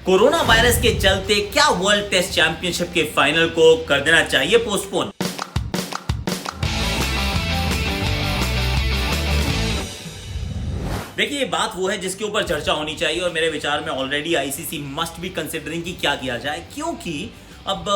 Corona virus के चलते क्या वर्ल्ड टेस्ट चैंपियनशिप के फाइनल को कर देना चाहिए पोस्टपोन? देखिए, ये बात वो है जिसके ऊपर चर्चा होनी चाहिए और मेरे विचार में already ICC must be considering कि क्या किया जाए, क्योंकि अब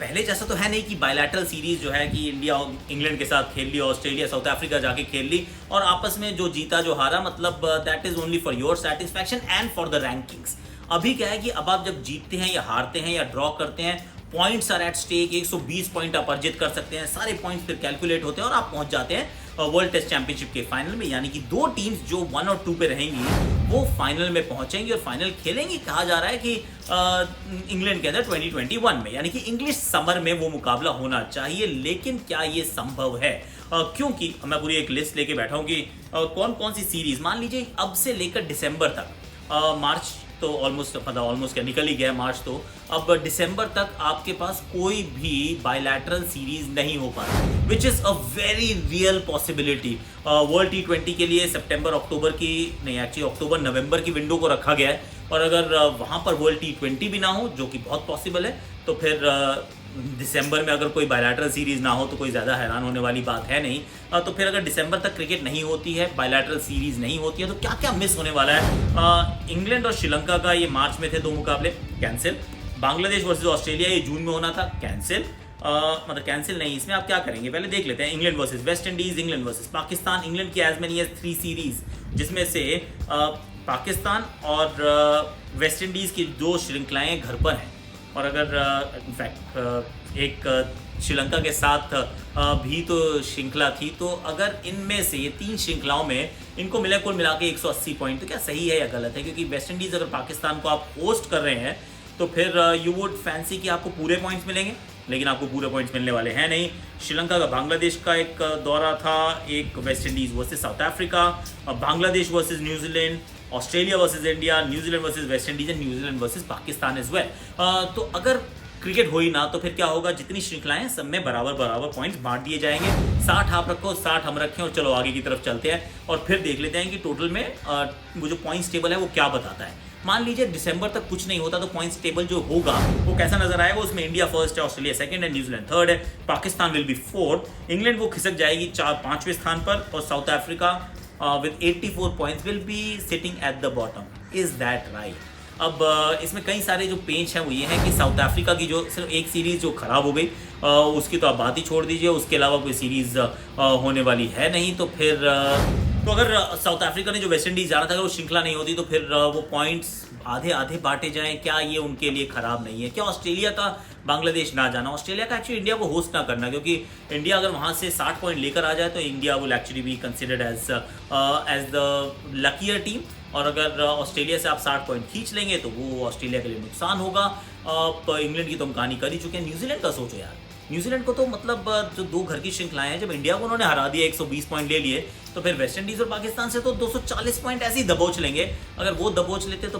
पहले जैसा तो है नहीं कि बायलैटरल सीरीज जो है कि इंडिया इंग्लैंड के साथ खेल ली, ऑस्ट्रेलिया साउथ अफ्रीका जाके खेल ली और आपस में जो जीता जो हारा, मतलब that is only for your satisfaction and for the rankings. अभी क्या है कि अब आप जब जीतते हैं या हारते हैं या ड्रॉ करते हैं, points are at stake. 120 point आप अर्जित कर सकते हैं, सारे पॉइंट्स फिर कैलकुलेट होते हैं और आप पहुंच जाते हैं वर्ल्ड टेस्ट चैंपियनशिप के फाइनल में। यानी कि दो टीम्स जो 1 और 2 पे रहेंगी वो फाइनल में पहुंचेंगी और फाइनल खेलेंगी। कहा जा रहा है कि इंग्लैंड के अंदर 2021 में, यानी कि इंग्लिश समर में वो मुकाबला होना चाहिए। लेकिन क्या ये संभव है? क्योंकि मैं पूरी एक लिस्ट लेके बैठा हूं कि कौन कौन सी सीरीज, मान लीजिए अब से लेकर दिसंबर तक, मार्च तो ऑलमोस्ट क्या निकल ही गया मार्च, तो अब दिसंबर तक आपके पास कोई भी बायलैटरल सीरीज नहीं हो पा रही, which is a very real possibility. World T20 के लिए सितंबर अक्टूबर की नहीं, एक्चुअली अक्टूबर नवंबर की विंडो को रखा गया है और अगर वहां पर वर्ल्ड T20 भी ना हो, जो कि बहुत पॉसिबल है, तो फिर दिसंबर में अगर कोई बायलैटरल सीरीज ना हो तो कोई ज़्यादा हैरान होने वाली बात है नहीं। तो फिर अगर दिसंबर तक क्रिकेट नहीं होती है, बायलैटरल सीरीज नहीं होती है, तो क्या क्या मिस होने वाला है? इंग्लैंड और श्रीलंका का ये मार्च में थे 2 मुकाबले, कैंसिल। बांग्लादेश वर्सेस ऑस्ट्रेलिया ये जून में होना था, कैंसिल। मतलब कैंसिल नहीं, इसमें आप क्या करेंगे पहले देख लेते हैं। England versus West Indies, England versus Pakistan. England की एज मेनी एज 3 सीरीज, जिसमें से पाकिस्तान और वेस्ट इंडीज की 2 श्रृंखलाएं घर पर हैं और अगर इनफैक्ट एक श्रीलंका के साथ भी तो श्रृंखला थी, तो अगर इनमें से ये 3 श्रृंखलाओं में इनको मिला कुल मिला के 180 पॉइंट, तो क्या सही है या गलत है? क्योंकि वेस्ट इंडीज़ अगर पाकिस्तान को आप होस्ट कर रहे हैं तो फिर यू वुड फैंसी कि आपको पूरे पॉइंट्स मिलेंगे, लेकिन आपको पूरे पॉइंट्स मिलने वाले हैं नहीं। श्रीलंका का बांग्लादेश का एक दौरा था, एक West Indies versus South Africa, Bangladesh versus New Zealand, Australia versus India, New Zealand versus West Indies and New Zealand versus Pakistan as well. तो अगर क्रिकेट हो ही ना तो फिर क्या होगा? जितनी श्रृंखलाएं सब में बराबर बराबर पॉइंट्स बांट दिए जाएंगे। 60 आप रखो, 60 हम रखें और चलो आगे की तरफ चलते हैं और फिर देख लेते हैं कि टोटल में वो जो पॉइंट्स टेबल है वो क्या बताता है। मान लीजिए दिसंबर तक कुछ नहीं होता तो पॉइंट्स टेबल जो होगा वो कैसा नजर आएगा? उसमें इंडिया फर्स्ट है, ऑस्ट्रेलिया सेकंड है, न्यूजीलैंड थर्ड है, Pakistan will be fourth, England वो खिसक जाएगी 5वें स्थान पर और south Africa with 84 points will be sitting at the bottom. Is that right? अब इसमें कई सारे जो पेंच हैं वो ये हैं कि साउथ अफ्रीका की जो सिर्फ एक सीरीज़ जो ख़राब हो गई, उसकी तो आप बात ही छोड़ दीजिए, उसके अलावा कोई सीरीज़ होने वाली है नहीं। तो फिर तो अगर साउथ अफ्रीका ने जो वेस्ट इंडीज़ जाना था, अगर वो श्रृंखला नहीं होती तो फिर वो पॉइंट्स आधे आधे बांटे जाएं, क्या ये उनके लिए ख़राब नहीं है? क्या ऑस्ट्रेलिया का बांग्लादेश ना जाना, ऑस्ट्रेलिया का एक्चुअली इंडिया को होस्ट ना करना, क्योंकि इंडिया अगर वहाँ से 60 पॉइंट लेकर आ जाए तो India will actually be considered as the luckier team, और अगर ऑस्ट्रेलिया से आप 60 पॉइंट खींच लेंगे तो वो ऑस्ट्रेलिया के लिए नुकसान होगा। इंग्लैंड की तो हम कहानी कर ही चुके हैं। न्यूजीलैंड का सोचो यार, न्यूजीलैंड को तो मतलब जो 2 घर की श्रृंखलाएं हैं, जब इंडिया को उन्होंने हरा दिया, 120 पॉइंट ले लिए, तो फिर वेस्ट इंडीज़ और पाकिस्तान से तो 240 पॉइंट ऐसे ही दबोच लेंगे। अगर वो दबोच लेते तो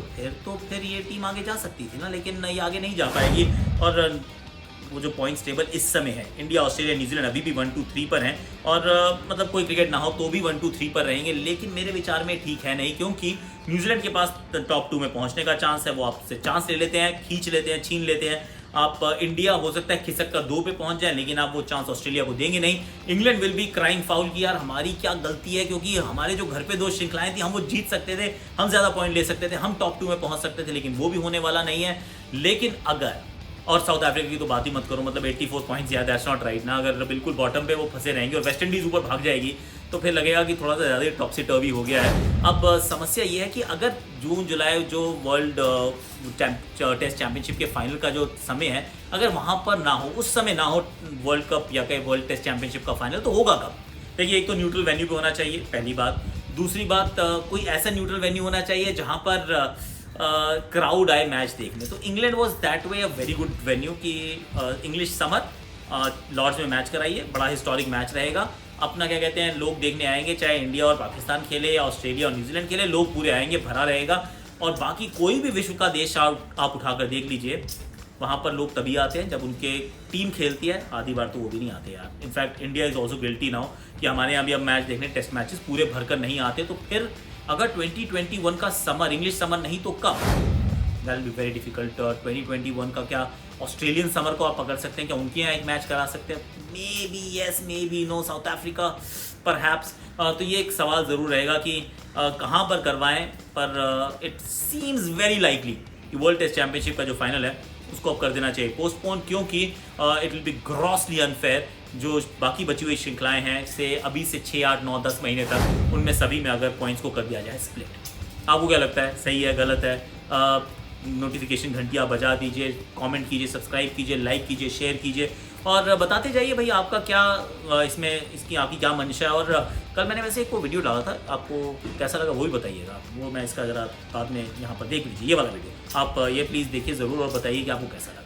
फिर ये टीम आगे जा सकती थी ना, लेकिन ये आगे नहीं जा पाएगी। और वो जो पॉइंट्स टेबल इस समय है, इंडिया, ऑस्ट्रेलिया, न्यूजीलैंड अभी भी 1, 2, 3 पर हैं और मतलब कोई क्रिकेट ना हो तो भी 1, 2, 3 पर रहेंगे। लेकिन मेरे विचार में ठीक है नहीं, क्योंकि न्यूजीलैंड के पास टॉप 2 में पहुंचने का चांस है, वो आपसे चांस ले लेते हैं, खींच लेते हैं, छीन लेते हैं। आप इंडिया हो सकता है खिसक कर 2 पे पहुंच जाए, लेकिन आप वो चांस ऑस्ट्रेलिया को देंगे नहीं। England will be crying foul कि यार हमारी क्या गलती है, क्योंकि हमारे जो घर पे 2 श्रृंखलाएं थी, हम वो जीत सकते थे, हम ज़्यादा पॉइंट ले सकते थे, हम टॉप 2 में पहुंच सकते थे, लेकिन वो भी होने वाला नहीं है। लेकिन अगर, और साउथ अफ्रीका की तो बात ही मत करो, मतलब 84 पॉइंट्स, या दैट्स नॉट राइट ना। अगर बिल्कुल बॉटम पे वो फंसे रहेंगे और वेस्ट इंडीज़ ऊपर भाग जाएगी तो फिर लगेगा कि थोड़ा सा ज़्यादा टॉपसी टर्वी हो गया है। अब समस्या ये है कि अगर जून जुलाई जो वर्ल्ड टेस्ट चैंपियनशिप के फाइनल का जो समय है, अगर वहाँ पर ना हो, उस समय ना हो वर्ल्ड कप या कहीं वर्ल्ड टेस्ट चैंपियनशिप का फाइनल, तो होगा कब? देखिए, एक तो न्यूट्रल वेन्यू पे होना चाहिए, पहली बात। दूसरी बात, कोई ऐसा न्यूट्रल वेन्यू होना चाहिए जहाँ पर क्राउड आए मैच देखने। तो England was that way a very good venue कि इंग्लिश समर लॉर्ड्स में मैच कराइए, बड़ा हिस्टोरिक मैच रहेगा। अपना क्या कहते हैं, लोग देखने आएंगे, चाहे इंडिया और पाकिस्तान खेले या ऑस्ट्रेलिया और न्यूजीलैंड खेले, लोग पूरे आएंगे, भरा रहेगा। और बाकी कोई भी विश्व का देश आप उठाकर देख लीजिए, वहाँ पर लोग तभी आते हैं जब उनके टीम खेलती है। आधी बार तो वो भी नहीं आते यार। In fact India is also guilty now कि हमारे यहाँ भी अब मैच देखने, टेस्ट मैचेस पूरे भरकर नहीं आते। तो फिर अगर 2021 का समर, इंग्लिश समर नहीं तो कब? That will be very difficult. 2021 का क्या ऑस्ट्रेलियन समर को आप पकड़ सकते हैं, क्या उनके यहाँ एक मैच करा सकते हैं? Maybe yes, maybe no. South Africa perhaps. तो ये एक सवाल ज़रूर रहेगा कि कहाँ पर करवाएं, पर इट सीम्स वेरी लाइकली कि वर्ल्ड टेस्ट चैंपियनशिप का जो फाइनल है उसको अब कर देना चाहिए पोस्टपोन, क्योंकि it will be grossly unfair. जो बाकी बची हुई श्रृंखलाएं हैं से अभी से 6, 8, 9, 10 महीने तक, उनमें सभी में अगर पॉइंट्स को कर दिया जाए स्प्लिट। आपको क्या लगता है, सही है, गलत है? नोटिफिकेशन घंटी आप बजा दीजिए, कमेंट कीजिए, सब्सक्राइब कीजिए, लाइक कीजिए, शेयर कीजिए और बताते जाइए भाई आपका क्या इसकी आपकी क्या मंशा है। और कल मैंने वैसे एक को वीडियो डाला था, आपको कैसा लगा वो भी बताइएगा। वो मैं इसका अगर आप बाद में यहाँ पर देख लीजिए, ये वाला वीडियो आप ये प्लीज़ देखिए ज़रूर और बताइए कि आपको कैसा लगा।